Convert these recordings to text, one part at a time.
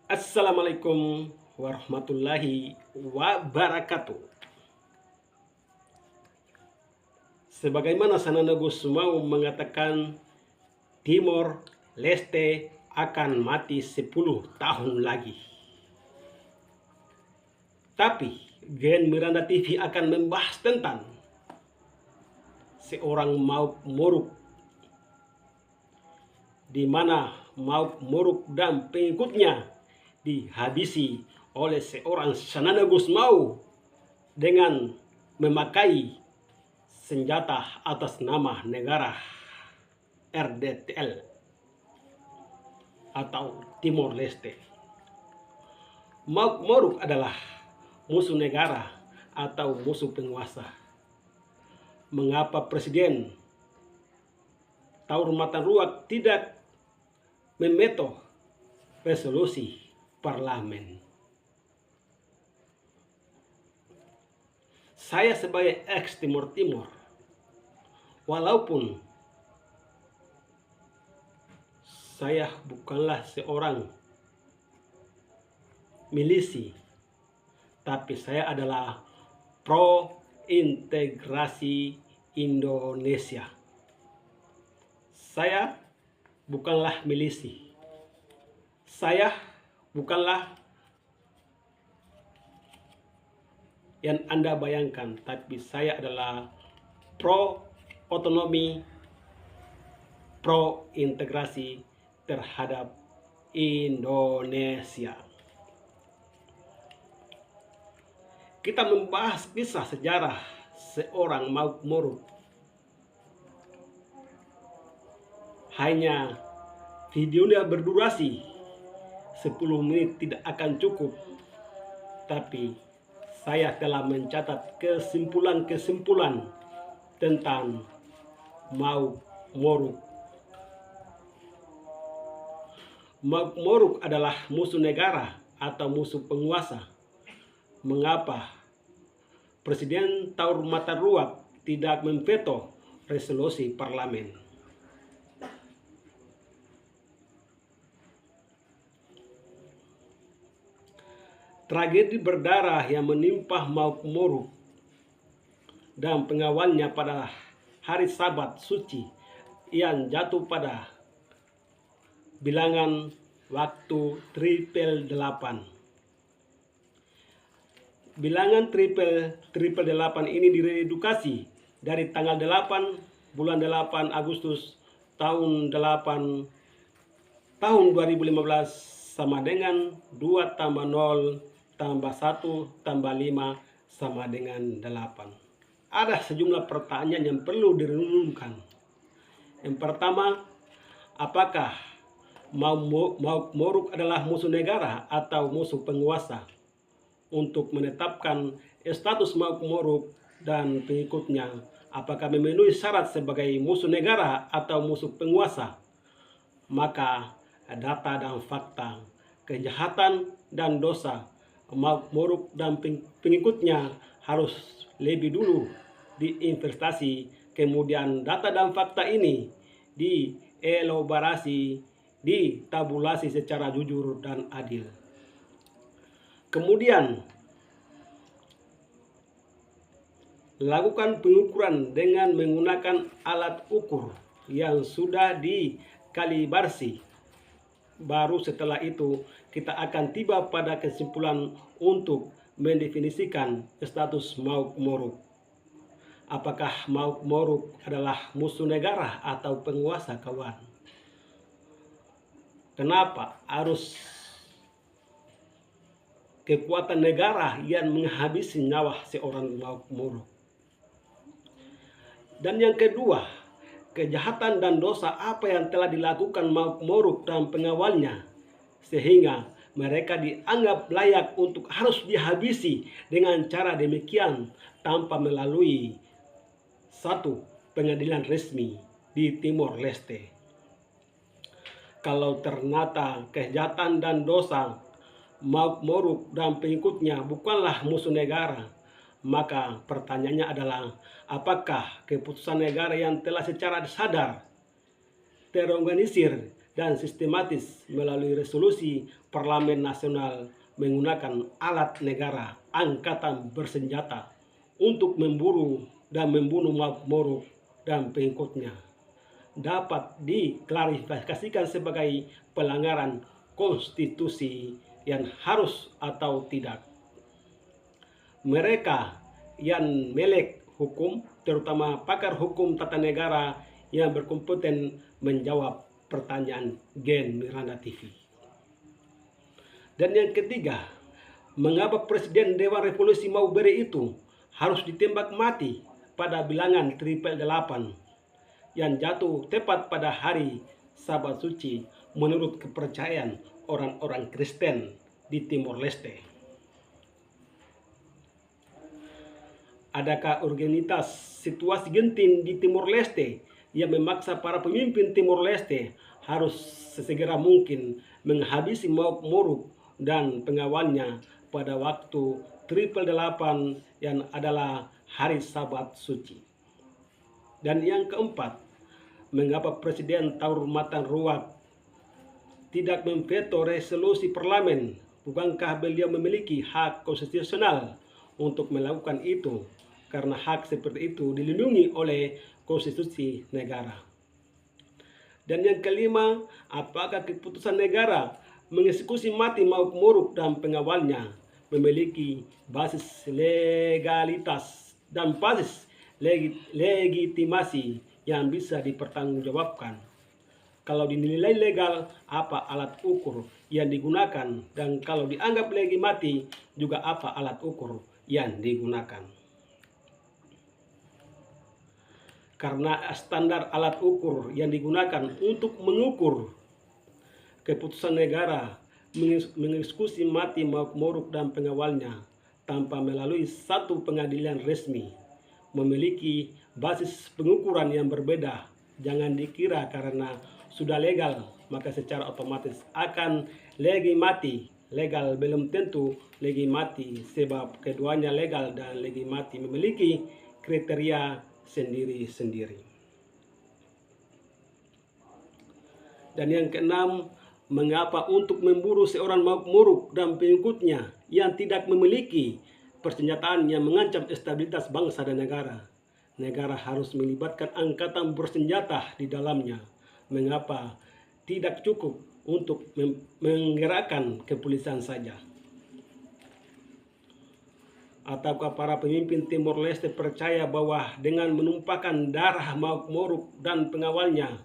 Assalamualaikum warahmatullahi wabarakatuh. Sebagaimana Sanana Gusmao mengatakan, Timor Leste akan mati 10 tahun lagi. Tapi Gen Miranda TV akan membahas tentang seorang Mauk Moruk, di mana Mauk Moruk dan pengikutnya dihabisi oleh seorang Sanana Gusmao dengan memakai senjata atas nama negara RDTL atau Timor Leste. Mauk Moruk adalah musuh negara atau musuh penguasa. Mengapa Presiden Taur Mataruak tidak memveto resolusi parlemen? Saya sebagai ex Timor Timur, walaupun saya bukanlah seorang milisi, tapi saya adalah pro integrasi Indonesia. Saya bukanlah milisi. Saya bukanlah yang Anda bayangkan, tapi saya adalah pro otonomi, pro integrasi terhadap Indonesia. Kita membahas kisah sejarah seorang Mauk Moruk. Hanya videonya berdurasi 10 menit tidak akan cukup, tapi saya telah mencatat kesimpulan-kesimpulan tentang Mauk Moruk. Mauk Moruk adalah musuh negara atau musuh penguasa. Mengapa Presiden Taur Mataruak tidak memveto resolusi parlemen? Tragedi berdarah yang menimpa Mauk Moruk dan pengawalnya pada hari Sabat suci yang jatuh pada bilangan waktu 888. Bilangan 888 ini diredukasi dari tanggal 8 bulan 8 Agustus tahun 2015 sama dengan 2 tambah 0 tambah 1 tambah 5 sama dengan 8. Ada sejumlah pertanyaan yang perlu direnungkan. Yang pertama, apakah Mauk Moruk adalah musuh negara atau musuh penguasa? Untuk menetapkan status Mauk Moruk dan pengikutnya, apakah memenuhi syarat sebagai musuh negara atau musuh penguasa? Maka data dan fakta, kejahatan dan dosa Mauk Moruk dan pengikutnya harus lebih dulu diinvestasi. Kemudian data dan fakta ini dielaborasi, ditabulasi secara jujur dan adil. Kemudian lakukan pengukuran dengan menggunakan alat ukur yang sudah dikalibrasi. Baru setelah itu kita akan tiba pada kesimpulan untuk mendefinisikan status Mauk Moruk. Apakah Mauk Moruk adalah musuh negara atau penguasa, kawan? Kenapa harus kekuatan negara yang menghabisi nyawa seorang Mauk Moruk? Dan yang kedua, kejahatan dan dosa apa yang telah dilakukan Mauk Moruk dan pengawalnya sehingga mereka dianggap layak untuk harus dihabisi dengan cara demikian tanpa melalui satu pengadilan resmi di Timor Leste. Kalau ternyata kejahatan dan dosa Mauk Moruk dan pengikutnya bukanlah musuh negara, maka pertanyaannya adalah, apakah keputusan negara yang telah secara sadar terorganisir dan sistematis melalui resolusi Parlemen Nasional menggunakan alat negara angkatan bersenjata untuk memburu dan membunuh Mauk dan pengikutnya dapat diklarifikasikan sebagai pelanggaran konstitusi yang harus atau tidak. Mereka yang melek hukum, terutama pakar hukum tata negara yang berkompeten menjawab pertanyaan Gen Miranda TV. Dan yang ketiga, mengapa Presiden Dewan Revolusi Maubere itu harus ditembak mati pada bilangan 888 yang jatuh tepat pada hari Sabat Suci menurut kepercayaan orang-orang Kristen di Timor Leste? Adakah urgenitas situasi genting di Timor Leste yang memaksa para pemimpin Timor Leste harus sesegera mungkin menghabisi Mauk dan pengawalnya pada waktu 888 yang adalah hari Sabat Suci? Dan yang keempat, mengapa Presiden Taur Matan Ruak tidak memveto resolusi parlemen? Bukankah beliau memiliki hak konstitusional untuk melakukan itu? Karena hak seperti itu dilindungi oleh konstitusi negara. Dan yang kelima, apakah keputusan negara mengeksekusi mati Mauk dan pengawalnya memiliki basis legalitas dan basis legitimasi yang bisa dipertanggungjawabkan? Kalau dinilai legal, apa alat ukur yang digunakan? Dan kalau dianggap legitimasi, juga apa alat ukur yang digunakan? Karena standar alat ukur yang digunakan untuk mengukur keputusan negara mengeksekusi mati Mauk dan pengawalnya tanpa melalui satu pengadilan resmi memiliki basis pengukuran yang berbeda. Jangan dikira karena sudah legal maka secara otomatis akan legitimasi. Legal belum tentu legitimasi, sebab keduanya legal dan legitimasi memiliki kriteria sendiri-sendiri. Dan yang keenam, mengapa untuk memburu seorang Mauk dan pengikutnya yang tidak memiliki persenjataan yang mengancam stabilitas bangsa dan negara? Negara harus melibatkan angkatan bersenjata di dalamnya. Mengapa tidak cukup untuk menggerakkan kepolisian saja? Ataukah para pemimpin Timor Leste percaya bahwa dengan menumpahkan darah Mauk dan pengawalnya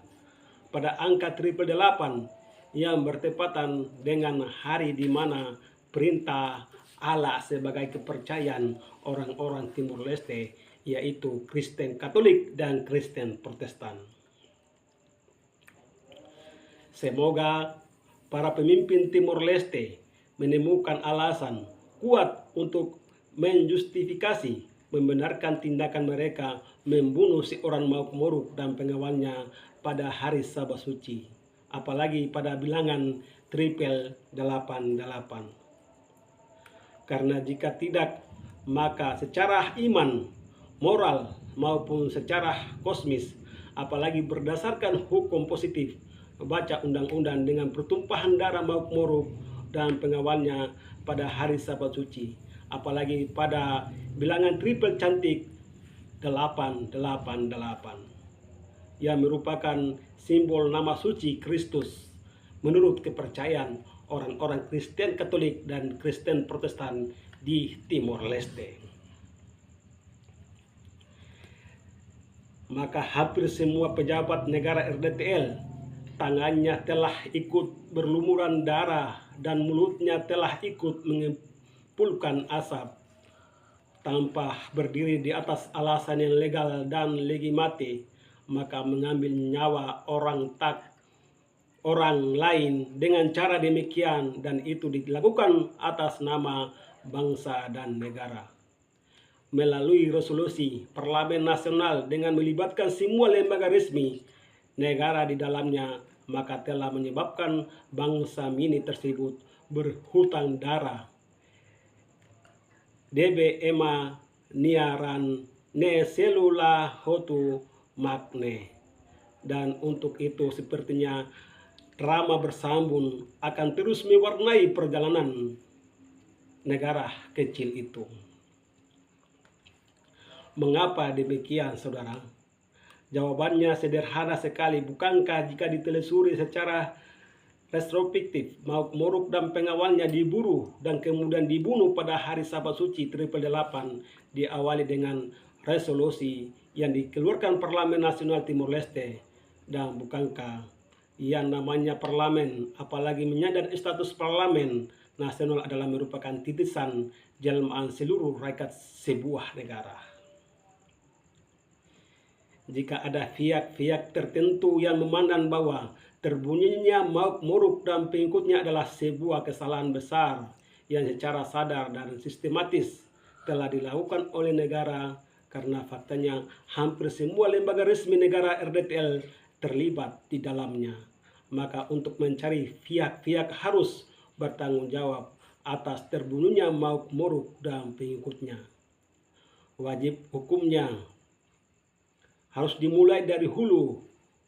pada angka 888 yang bertepatan dengan hari di mana perintah Allah sebagai kepercayaan orang-orang Timor Leste, yaitu Kristen Katolik dan Kristen Protestan? Semoga para pemimpin Timor Leste menemukan alasan kuat untuk menjustifikasi membenarkan tindakan mereka membunuh seorang Mauk dan pengawalnya pada hari Sabat Suci, apalagi pada bilangan 888. Karena jika tidak, maka secara iman, moral maupun secara kosmis, apalagi berdasarkan hukum positif, baca undang-undang dengan pertumpahan darah Mauk dan pengawalnya pada hari Sabat Suci, apalagi pada bilangan triple cantik 888 yang merupakan simbol nama suci Kristus menurut kepercayaan orang-orang Kristen Katolik dan Kristen Protestan di Timor Leste. Maka hampir semua pejabat negara RDTL tangannya telah ikut berlumuran darah dan mulutnya telah ikut mengepulkan asap tanpa berdiri di atas alasan yang legal dan legitimasi, maka mengambil nyawa orang lain dengan cara demikian, dan itu dilakukan atas nama bangsa dan negara. Melalui resolusi Parlemen Nasional dengan melibatkan semua lembaga resmi negara di dalamnya, maka telah menyebabkan bangsa mini tersebut berhutang darah. DB ema niaran ne selula hotu makne. Dan untuk itu sepertinya drama bersambung akan terus mewarnai perjalanan negara kecil itu. Mengapa demikian, saudara? Jawabannya sederhana sekali. Bukankah jika ditelusuri secara retrospektif, Mauk Moruk dan pengawalnya diburu dan kemudian dibunuh pada hari Sabat Suci Triple 8 diawali dengan resolusi yang dikeluarkan Parlemen Nasional Timor Leste? Dan bukankah yang namanya parlemen, apalagi menyandang status parlemen nasional, adalah merupakan titisan jelmaan seluruh rakyat sebuah negara? Jika ada pihak-pihak tertentu yang memandang bahwa terbunyinya Mauk Moruk dan pengikutnya adalah sebuah kesalahan besar yang secara sadar dan sistematis telah dilakukan oleh negara, karena faktanya hampir semua lembaga resmi negara RDTL terlibat di dalamnya, maka untuk mencari pihak-pihak harus bertanggung jawab atas terbunuhnya Mauk Moruk dan pengikutnya. Wajib hukumnya harus dimulai dari hulu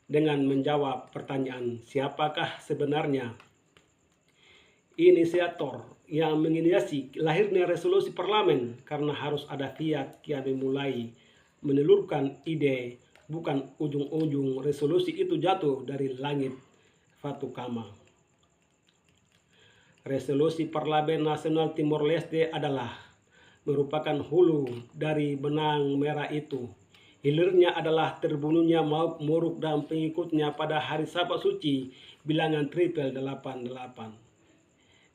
dengan menjawab pertanyaan, siapakah sebenarnya inisiator yang menginisiasi lahirnya resolusi parlemen, karena harus ada pihak yang memulai menelurkan ide, bukan ujung-ujung resolusi itu jatuh dari langit Fatu Kama. Resolusi Parlemen Nasional Timor Leste adalah merupakan hulu dari benang merah itu. Hilirnya adalah terbunuhnya Mauk Moruk dan pengikutnya pada hari Sabat Suci bilangan Triple 88.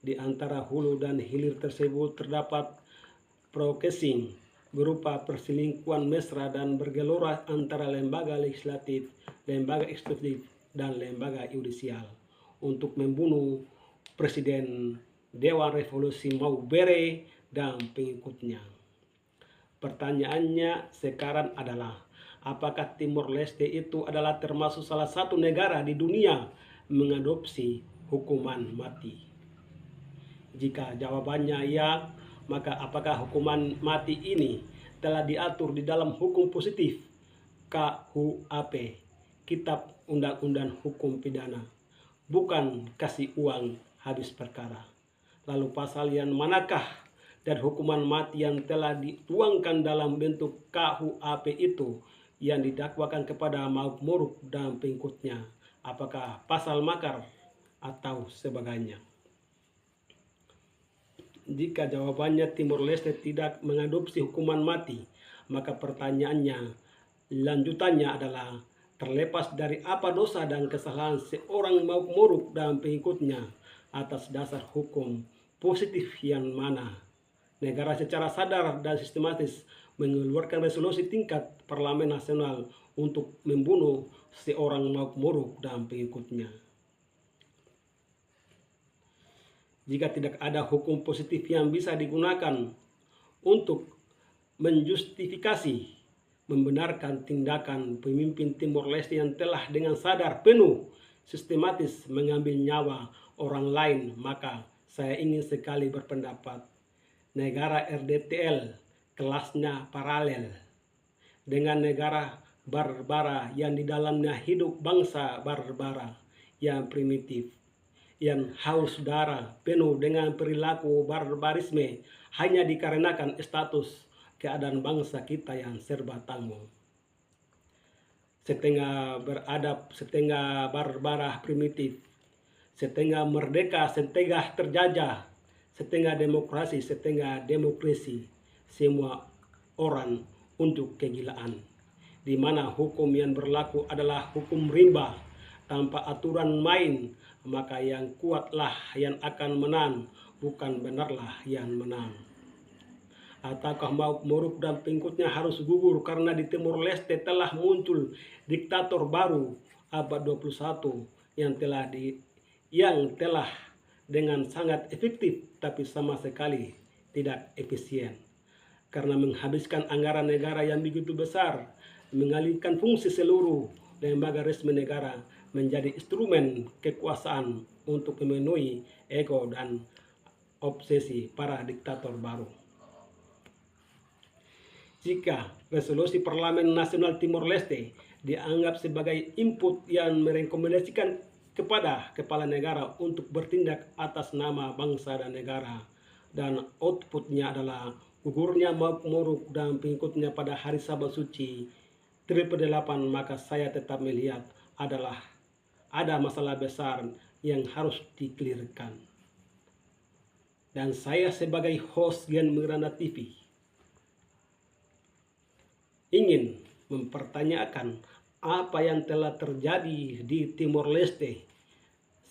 Di antara hulu dan hilir tersebut terdapat prokesing berupa perselingkuhan mesra dan bergelora antara lembaga legislatif, lembaga eksekutif, dan lembaga yudisial untuk membunuh Presiden Dewan Revolusi Mau Bere dan pengikutnya. Pertanyaannya sekarang adalah, apakah Timor Leste itu adalah termasuk salah satu negara di dunia mengadopsi hukuman mati? Jika jawabannya ya, maka apakah hukuman mati ini telah diatur di dalam hukum positif KUHP, Kitab Undang-Undang Hukum Pidana, bukan kasih uang habis perkara? Lalu pasal yang manakah dan hukuman mati yang telah dituangkan dalam bentuk KUHP itu yang didakwakan kepada Mauk Moruk dan pengikutnya? Apakah pasal makar atau sebagainya? Jika jawabannya Timor Leste tidak mengadopsi hukuman mati, maka pertanyaannya lanjutannya adalah, terlepas dari apa dosa dan kesalahan seorang Mauk Moruk dan pengikutnya, atas dasar hukum positif yang mana negara secara sadar dan sistematis mengeluarkan resolusi tingkat Parlemen Nasional untuk membunuh seorang Mauk Moruk dan pengikutnya? Jika tidak ada hukum positif yang bisa digunakan untuk menjustifikasi membenarkan tindakan pemimpin Timor Leste yang telah dengan sadar penuh sistematis mengambil nyawa orang lain, maka saya ingin sekali berpendapat negara RDTL kelasnya paralel dengan negara Barbara yang di dalamnya hidup bangsa Barbara yang primitif, yang haus darah, penuh dengan perilaku barbarisme hanya dikarenakan status keadaan bangsa kita yang serba tangguh. Setengah beradab, setengah barbara primitif, setengah merdeka, setengah terjajah, setengah demokrasi, setengah demokrasi, semua orang untuk kegilaan, di mana hukum yang berlaku adalah hukum rimba tanpa aturan main, maka yang kuatlah yang akan menang, bukan benarlah yang menang. Ataukah Mauk Moruk dan pengikutnya harus gugur karena di Timor Leste telah muncul diktator baru abad 21 yang telah dengan sangat efektif tapi sama sekali tidak efisien, karena menghabiskan anggaran negara yang begitu besar, mengalihkan fungsi seluruh lembaga resmi negara menjadi instrumen kekuasaan untuk memenuhi ego dan obsesi para diktator baru. Jika resolusi Parlemen Nasional Timor Leste dianggap sebagai input yang merekomendasikan kepada kepala negara untuk bertindak atas nama bangsa dan negara, dan outputnya adalah gugurnya Mauk Moruk dan pengikutnya pada hari Sabat suci Triple 8, maka saya tetap melihat adalah ada masalah besar yang harus dikelirkan. Dan saya sebagai host Gian Miranda TV ingin mempertanyakan apa yang telah terjadi di Timor Leste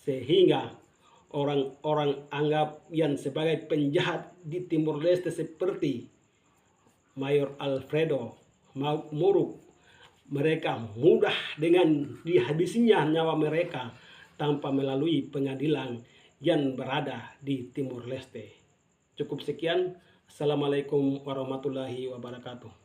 sehingga orang-orang anggap yang sebagai penjahat di Timor Leste seperti Mayor Alfredo Mauk Moruk, mereka mudah dengan dihabisinya nyawa mereka tanpa melalui pengadilan yang berada di Timor Leste. Cukup sekian. Assalamualaikum warahmatullahi wabarakatuh.